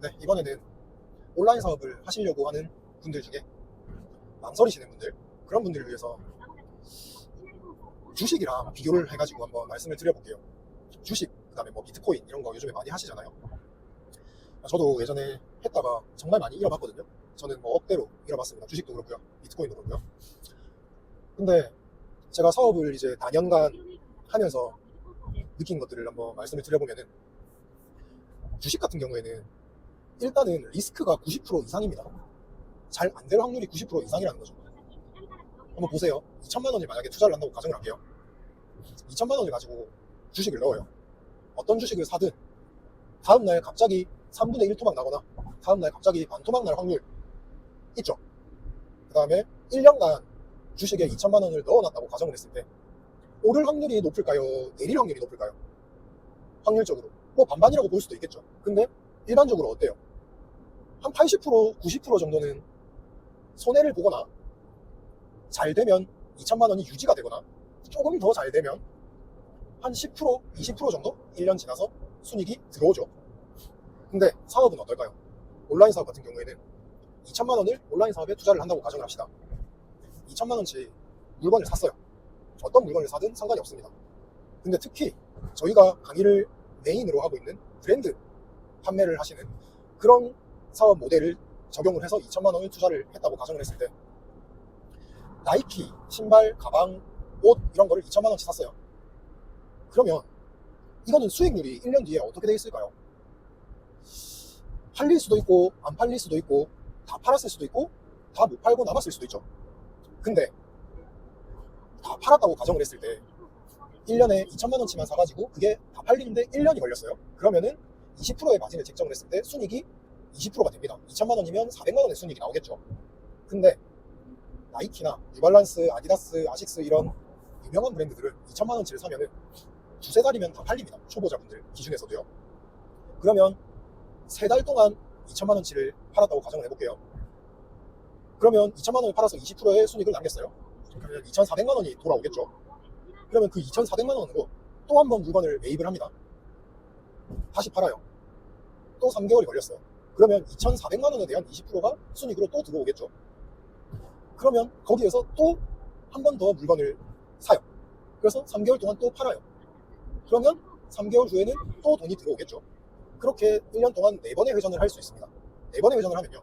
네, 이번에는 온라인 사업을 하시려고 하는 분들 중에 망설이시는 분들, 그런 분들을 위해서 주식이랑 비교를 해가지고 한번 말씀을 드려볼게요. 주식, 그다음에 뭐 비트코인 이런 거 요즘에 많이 하시잖아요. 저도 예전에 했다가 정말 많이 잃어봤거든요. 저는 뭐 억대로 잃어봤습니다. 주식도 그렇고요, 비트코인도 그렇고요. 근데 제가 사업을 이제 다년간 하면서 느낀 것들을 한번 말씀을 드려보면은, 주식 같은 경우에는 일단은 리스크가 90% 이상입니다. 잘 안 될 확률이 90% 이상이라는 거죠. 한번 보세요. 2천만 원을 만약에 투자를 한다고 가정을 할게요. 2천만 원을 가지고 주식을 넣어요. 어떤 주식을 사든 다음날 갑자기 3분의 1 토막 나거나 다음날 갑자기 반 토막 날 확률 있죠. 그 다음에 1년간 주식에 2천만 원을 넣어놨다고 가정을 했을 때 오를 확률이 높을까요? 내릴 확률이 높을까요? 확률적으로 뭐 반반이라고 볼 수도 있겠죠. 근데 일반적으로 어때요? 한 80%, 90% 정도는 손해를 보거나, 잘 되면 2천만 원이 유지가 되거나, 조금 더 잘 되면 한 10%, 20% 정도 1년 지나서 순이익이 들어오죠. 근데 사업은 어떨까요? 온라인 사업 같은 경우에는 2천만 원을 온라인 사업에 투자를 한다고 가정을 합시다. 2천만 원치 물건을 샀어요. 어떤 물건을 사든 상관이 없습니다. 근데 특히 저희가 강의를 메인으로 하고 있는 브랜드 판매를 하시는 그런 사업 모델을 적용을 해서 2천만 원을 투자를 했다고 가정을 했을 때, 나이키, 신발, 가방, 옷 이런 거를 2천만 원치 샀어요. 그러면 이거는 수익률이 1년 뒤에 어떻게 돼 있을까요? 팔릴 수도 있고 안 팔릴 수도 있고 다 팔았을 수도 있고 다 못 팔고 남았을 수도 있죠. 근데 다 팔았다고 가정을 했을 때 1년에 2천만 원치만 사가지고 그게 다 팔리는데 1년이 걸렸어요. 그러면은 20%의 마진을 책정을 했을 때 순이익이 20%가 됩니다. 2천만 원이면 400만 원의 순이익이 나오겠죠. 근데 나이키나 뉴발란스, 아디다스, 아식스 이런 유명한 브랜드들은 2천만 원치를 사면은 두세 달이면 다 팔립니다. 초보자분들 기준에서도요. 그러면 세 달 동안 2천만 원치를 팔았다고 가정을 해볼게요. 그러면 2천만 원을 팔아서 20%의 순이익을 남겼어요. 그러면 2,400만 원이 돌아오겠죠. 그러면 그 2,400만 원으로 또 한 번 물건을 매입을 합니다. 다시 팔아요. 또 3개월이 걸렸어요. 그러면 2,400만 원에 대한 20%가 순이익으로 또 들어오겠죠. 그러면 거기에서 또 한 번 더 물건을 사요. 그래서 3개월 동안 또 팔아요. 그러면 3개월 후에는 또 돈이 들어오겠죠. 그렇게 1년 동안 4번의 회전을 할 수 있습니다. 4번의 회전을 하면요,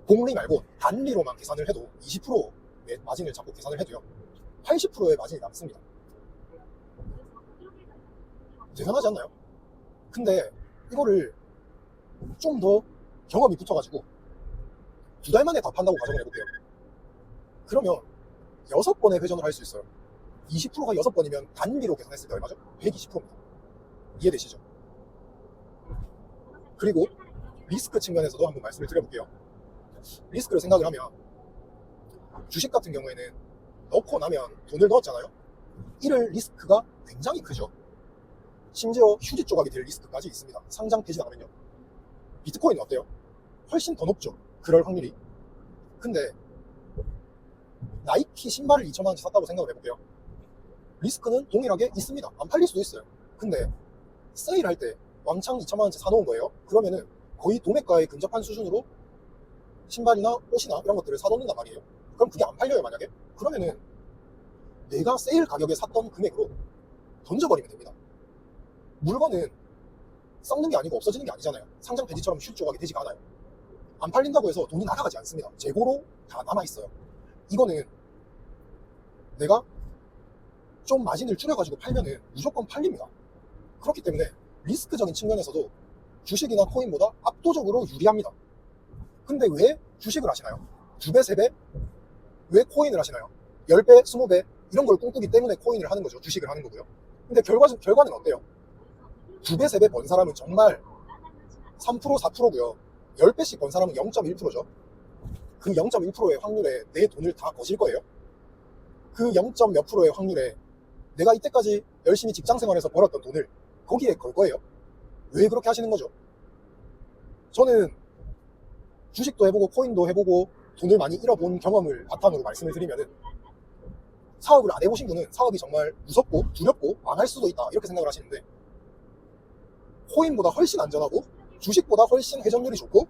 복리 말고 단리로만 계산을 해도 20%의 마진을 잡고 계산을 해도요 80%의 마진이 남습니다. 대단하지 않나요? 근데 이거를 좀 더 경험이 붙어가지고 2달 만에 다 판다고 가정을 해볼게요. 그러면 6번의 회전을 할 수 있어요. 20%가 6번이면 단리로 계산했을 때 얼마죠? 120%입니다. 이해되시죠? 그리고 리스크 측면에서도 한번 말씀을 드려볼게요. 리스크를 생각을 하면 주식 같은 경우에는 넣고 나면 돈을 넣었잖아요. 이럴 리스크가 굉장히 크죠. 심지어 휴지 조각이 될 리스크까지 있습니다. 상장 폐지 나면요. 비트코인은 어때요? 훨씬 더 높죠. 그럴 확률이. 근데 나이키 신발을 2천만 원치 샀다고 생각을 해볼게요. 리스크는 동일하게 있습니다. 안 팔릴 수도 있어요. 근데 세일할 때 왕창 2천만 원치 사놓은 거예요. 그러면은 거의 도매가에 근접한 수준으로 신발이나 옷이나 이런 것들을 사놓는단 말이에요. 그럼 그게 안 팔려요, 만약에? 그러면은 내가 세일 가격에 샀던 금액으로 던져버리면 됩니다. 물건은 썩는 게 아니고 없어지는 게 아니잖아요. 상장 폐지처럼 휴지 조각이 되지가 않아요. 안 팔린다고 해서 돈이 날아가지 않습니다. 재고로 다 남아있어요. 이거는 내가 좀 마진을 줄여가지고 팔면은 무조건 팔립니다. 그렇기 때문에 리스크적인 측면에서도 주식이나 코인보다 압도적으로 유리합니다. 근데 왜 주식을 하시나요? 2배, 3배? 왜 코인을 하시나요? 10배, 20배? 이런 걸 꿈꾸기 때문에 코인을 하는 거죠. 주식을 하는 거고요. 근데 결과는 어때요? 2배, 3배 번 사람은 정말 3%, 4%고요. 10배씩 번 사람은 0.1%죠. 그 0.1%의 확률에 내 돈을 다 거실 거예요. 그 0. 몇 %의 확률에 내가 이때까지 열심히 직장 생활에서 벌었던 돈을 거기에 걸 거예요. 왜 그렇게 하시는 거죠? 저는 주식도 해보고 코인도 해보고 돈을 많이 잃어본 경험을 바탕으로 말씀을 드리면은, 사업을 안 해보신 분은 사업이 정말 무섭고 두렵고 망할 수도 있다 이렇게 생각을 하시는데, 코인보다 훨씬 안전하고 주식보다 훨씬 회전율이 좋고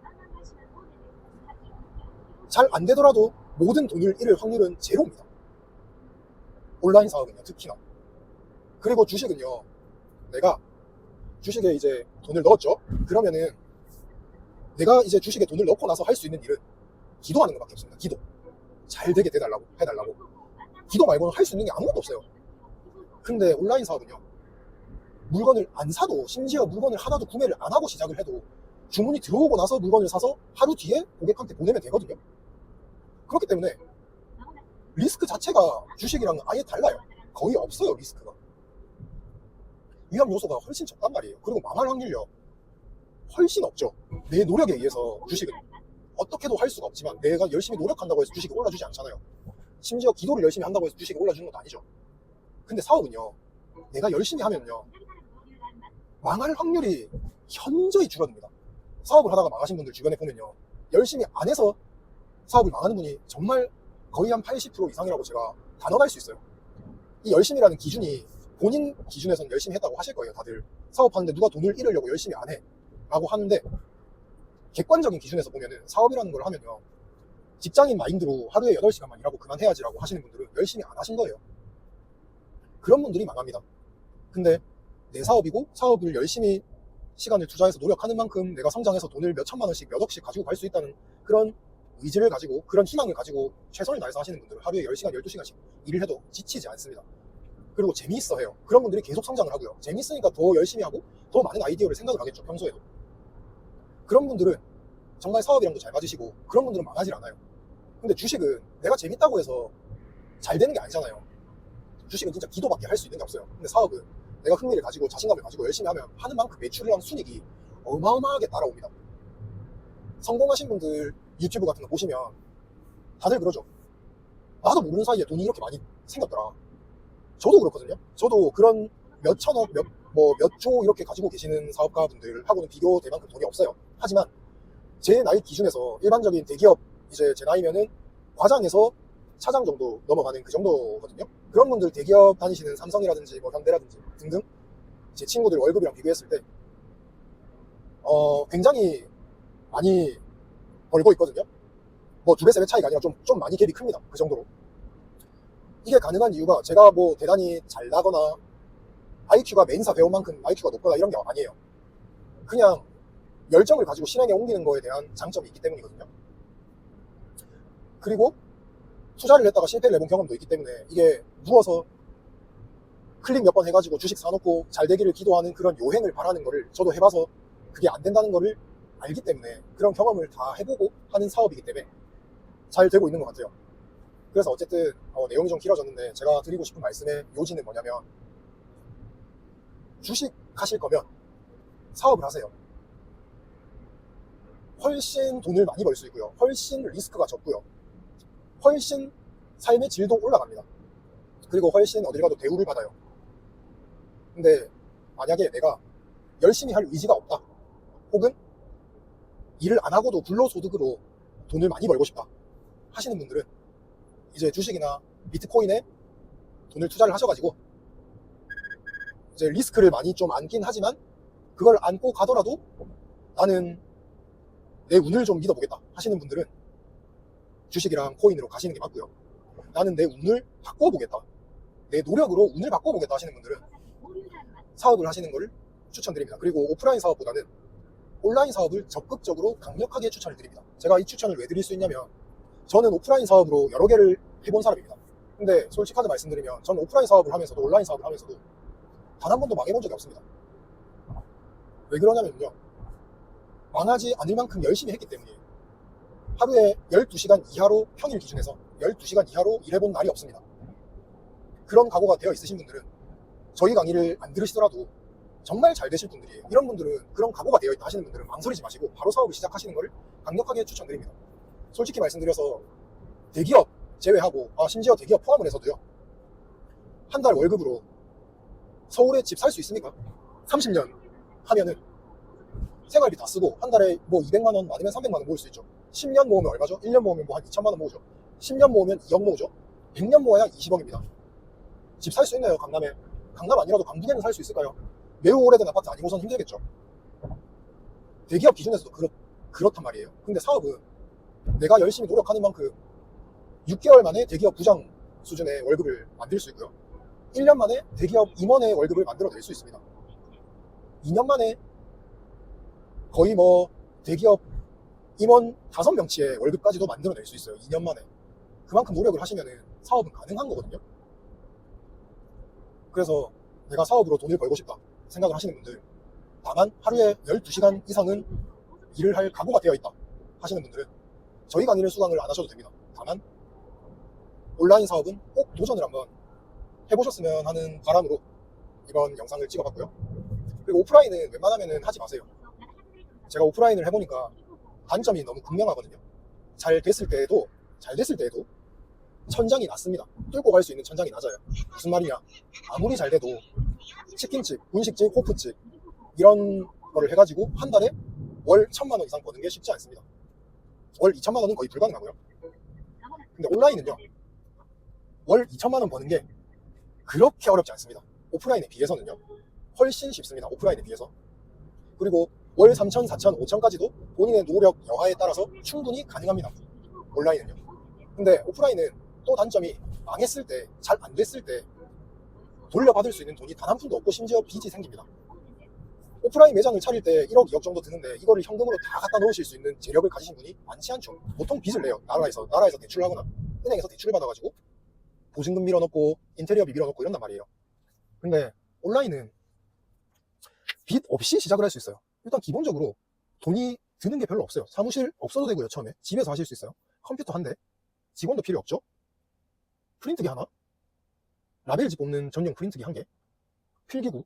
잘 안 되더라도 모든 돈을 잃을 확률은 제로입니다. 온라인 사업은요, 특히나. 그리고 주식은요, 내가 주식에 이제 돈을 넣었죠. 그러면은 내가 이제 주식에 돈을 넣고 나서 할 수 있는 일은 기도하는 것밖에 없습니다. 기도. 잘 되게 해달라고. 기도 말고는 할 수 있는 게 아무것도 없어요. 근데 온라인 사업은요, 물건을 안 사도, 심지어 물건을 하나도 구매를 안 하고 시작을 해도 주문이 들어오고 나서 물건을 사서 하루 뒤에 고객한테 보내면 되거든요. 그렇기 때문에 리스크 자체가 주식이랑은 아예 달라요. 거의 없어요, 리스크가. 위험 요소가 훨씬 적단 말이에요. 그리고 망할 확률요, 훨씬 없죠. 내 노력에 의해서 주식은 어떻게도 할 수가 없지만 내가 열심히 노력한다고 해서 주식이 올라주지 않잖아요. 심지어 기도를 열심히 한다고 해서 주식이 올라주는 것도 아니죠. 근데 사업은요, 내가 열심히 하면요, 망할 확률이 현저히 줄어듭니다. 사업을 하다가 망하신 분들 주변에 보면요, 열심히 안 해서 사업을 망하는 분이 정말 거의 한 80% 이상이라고 제가 단언할 수 있어요. 이 열심히라는 기준이 본인 기준에서는 열심히 했다고 하실 거예요. 다들 사업하는데 누가 돈을 잃으려고 열심히 안 해 라고 하는데, 객관적인 기준에서 보면은 사업이라는 걸 하면요, 직장인 마인드로 하루에 8시간만 일하고 그만해야지라고 하시는 분들은 열심히 안 하신 거예요. 그런 분들이 망합니다. 근데 내 사업이고 사업을 열심히 시간을 투자해서 노력하는 만큼 내가 성장해서 돈을 몇 천만 원씩 몇 억씩 가지고 갈 수 있다는 그런 의지를 가지고, 그런 희망을 가지고 최선을 다해서 하시는 분들은 하루에 10시간, 12시간씩 일을 해도 지치지 않습니다. 그리고 재미있어 해요. 그런 분들이 계속 성장을 하고요. 재미있으니까 더 열심히 하고 더 많은 아이디어를 생각을 하겠죠, 평소에도. 그런 분들은 정말 사업이랑도 잘 맞으시고 그런 분들은 망하질 않아요. 근데 주식은 내가 재밌다고 해서 잘 되는 게 아니잖아요. 주식은 진짜 기도밖에 할 수 있는 게 없어요. 근데 사업은 내가 흥미를 가지고 자신감을 가지고 열심히 하는 만큼 매출이랑 순익이 어마어마하게 따라옵니다. 성공하신 분들 유튜브 같은 거 보시면 다들 그러죠. 나도 모르는 사이에 돈이 이렇게 많이 생겼더라. 저도 그렇거든요. 저도 그런 몇 천억, 몇 조 이렇게 가지고 계시는 사업가분들하고는 비교될 만큼 돈이 없어요. 하지만 제 나이 기준에서 일반적인 대기업, 이제 제 나이면은 과장에서 차장 정도 넘어가는 그 정도거든요. 그런 분들 대기업 다니시는 삼성이라든지 뭐 현대라든지 등등 제 친구들 월급이랑 비교했을 때 굉장히 많이 벌고 있거든요. 뭐 2배, 3배 차이가 아니라 좀 많이 갭이 큽니다. 그 정도로. 이게 가능한 이유가 제가 뭐 대단히 잘나거나 IQ가 메인사 배운 만큼 IQ가 높거나 이런 게 아니에요. 그냥 열정을 가지고 실행에 옮기는 거에 대한 장점이 있기 때문이거든요. 그리고 투자를 했다가 실패를 해본 경험도 있기 때문에 이게 누워서 클릭 몇 번 해가지고 주식 사놓고 잘 되기를 기도하는 그런 요행을 바라는 거를 저도 해봐서 그게 안 된다는 거를 알기 때문에 그런 경험을 다 해보고 하는 사업이기 때문에 잘 되고 있는 것 같아요. 그래서 어쨌든 내용이 좀 길어졌는데 제가 드리고 싶은 말씀의 요지는 뭐냐면, 주식 하실 거면 사업을 하세요. 훨씬 돈을 많이 벌 수 있고요, 훨씬 리스크가 적고요, 훨씬 삶의 질도 올라갑니다. 그리고 훨씬 어딜 가도 대우를 받아요. 근데 만약에 내가 열심히 할 의지가 없다, 혹은 일을 안 하고도 불로소득으로 돈을 많이 벌고 싶다 하시는 분들은 이제 주식이나 비트코인에 돈을 투자를 하셔가지고 이제 리스크를 많이 좀 안긴 하지만 그걸 안고 가더라도 나는 내 운을 좀 믿어보겠다 하시는 분들은 주식이랑 코인으로 가시는 게 맞고요. 나는 내 운을 바꿔보겠다, 내 노력으로 운을 바꿔보겠다 하시는 분들은 사업을 하시는 걸 추천드립니다. 그리고 오프라인 사업보다는 온라인 사업을 적극적으로 강력하게 추천을 드립니다. 제가 이 추천을 왜 드릴 수 있냐면, 저는 오프라인 사업으로 여러 개를 해본 사람입니다. 근데 솔직하게 말씀드리면 저는 오프라인 사업을 하면서도 온라인 사업을 하면서도 단 한 번도 망해본 적이 없습니다. 왜 그러냐면요, 망하지 않을 만큼 열심히 했기 때문이에요. 하루에 12시간 이하로, 평일 기준에서 12시간 이하로 일해본 날이 없습니다. 그런 각오가 되어 있으신 분들은 저희 강의를 안 들으시더라도 정말 잘 되실 분들이에요. 이런 분들은, 그런 각오가 되어 있다 하시는 분들은 망설이지 마시고 바로 사업을 시작하시는 걸 강력하게 추천드립니다. 솔직히 말씀드려서 대기업 제외하고, 심지어 대기업 포함을 해서도요, 한 달 월급으로 서울에 집 살 수 있습니까? 30년 하면은 생활비 다 쓰고 한 달에 뭐 200만 원 많으면 300만 원 모을 수 있죠. 10년 모으면 얼마죠? 1년 모으면 뭐 한 2천만 원 모으죠. 10년 모으면 2억 모으죠. 100년 모아야 20억입니다. 집 살 수 있나요, 강남에? 강남 아니라도 강북에는 살 수 있을까요? 매우 오래된 아파트 아니고선 힘들겠죠. 대기업 기준에서도 그렇단 말이에요. 근데 사업은 내가 열심히 노력하는 만큼 6개월 만에 대기업 부장 수준의 월급을 만들 수 있고요. 1년 만에 대기업 임원의 월급을 만들어낼 수 있습니다. 2년 만에 거의 뭐 대기업 임원 5명치의 월급까지도 만들어낼 수 있어요. 2년 만에. 그만큼 노력을 하시면은 사업은 가능한 거거든요. 그래서 내가 사업으로 돈을 벌고 싶다 생각을 하시는 분들, 다만 하루에 12시간 이상은 일을 할 각오가 되어 있다 하시는 분들은 저희 강의를 수강을 안 하셔도 됩니다. 다만 온라인 사업은 꼭 도전을 한번 해보셨으면 하는 바람으로 이번 영상을 찍어봤고요. 그리고 오프라인은 웬만하면 하지 마세요. 제가 오프라인을 해보니까 단점이 너무 극명하거든요. 잘 됐을 때에도 천장이 낮습니다. 뚫고 갈 수 있는 천장이 낮아요. 무슨 말이냐, 아무리 잘 돼도 치킨집, 분식집, 호프집 이런 거를 해가지고 한 달에 월 1,000만 원 이상 버는 게 쉽지 않습니다. 월 2,000만 원은 거의 불가능하고요. 근데 온라인은요, 월 2,000만 원 버는 게 그렇게 어렵지 않습니다. 오프라인에 비해서는요, 훨씬 쉽습니다. 오프라인에 비해서. 그리고 월 3,000, 4,000, 5,000까지도 본인의 노력 여하에 따라서 충분히 가능합니다. 온라인은요. 근데 오프라인은 또 단점이 망했을 때, 잘 안 됐을 때 돌려받을 수 있는 돈이 단 한 푼도 없고 심지어 빚이 생깁니다. 오프라인 매장을 차릴 때 1억, 2억 정도 드는데 이거를 현금으로 다 갖다 넣으실 수 있는 재력을 가지신 분이 많지 않죠. 보통 빚을 내요. 나라에서 대출을 하거나 은행에서 대출을 받아가지고 보증금 밀어넣고 인테리어비 밀어넣고 이런단 말이에요. 근데 온라인은 빚 없이 시작을 할 수 있어요. 일단 기본적으로 돈이 드는 게 별로 없어요. 사무실 없어도 되고요. 처음에 집에서 하실 수 있어요. 컴퓨터 한 대, 직원도 필요 없죠. 프린트기 하나, 라벨지 뽑는 전용 프린트기 한 개, 필기구,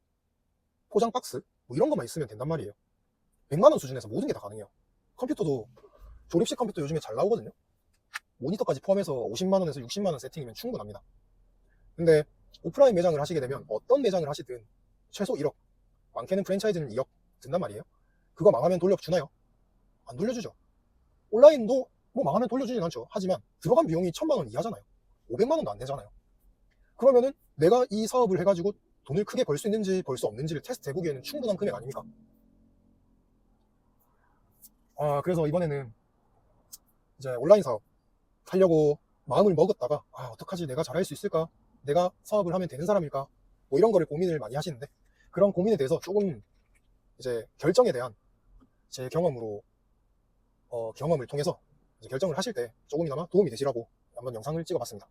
포장 박스 뭐 이런 것만 있으면 된단 말이에요. 100만 원 수준에서 모든 게 다 가능해요. 컴퓨터도 조립식 컴퓨터 요즘에 잘 나오거든요. 모니터까지 포함해서 50만 원에서 60만 원 세팅이면 충분합니다. 근데 오프라인 매장을 하시게 되면 어떤 매장을 하시든 최소 1억, 많게는 프랜차이즈는 2억 든단 말이에요. 그거 망하면 돌려주나요? 안 돌려주죠. 온라인도 뭐 망하면 돌려주진 않죠. 하지만 들어간 비용이 1,000만 원 이하잖아요. 500만 원도 안 되잖아요. 그러면은 내가 이 사업을 해가지고 돈을 크게 벌 수 있는지 벌 수 없는지를 테스트 해보기에는 충분한 금액 아닙니까? 그래서 이번에는 이제 온라인 사업 하려고 마음을 먹었다가 어떡하지, 내가 잘할 수 있을까, 내가 사업을 하면 되는 사람일까, 뭐 이런 거를 고민을 많이 하시는데, 그런 고민에 대해서 조금 이제 결정에 대한 제 경험을 통해서 이제 결정을 하실 때 조금이나마 도움이 되시라고 한번 영상을 찍어봤습니다.